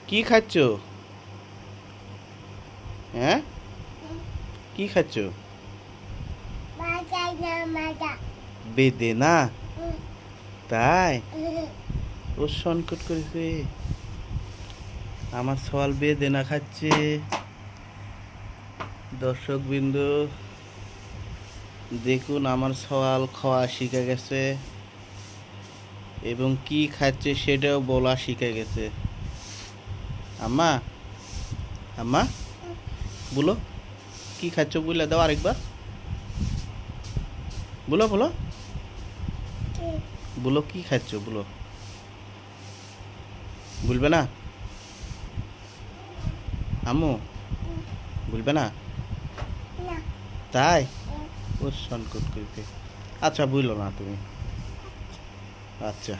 কি খাচ্ছ? হ্যাঁ, কি খাচ্ছ? বেদেনা। তাই ও সংকট করেছে। আমার সওয়াল বেদেনা খাচ্ছে। দর্শক বিন্দু দেখুন, আমার সওয়াল খাওয়া শিখে গেছে এবং কি খাচ্ছে সেটাও বলা শিখে গেছে। আম্মা, আম্মা বলো কি খাচ্ছ, বলে দাও আরেকবার। বলো বলো বলো কি খাচ্ছ, বলো। বলবে না আম্মু? বলবে না? তাই ও সংকট করতে। আচ্ছা বুঝলো না তুমি। আচ্ছা।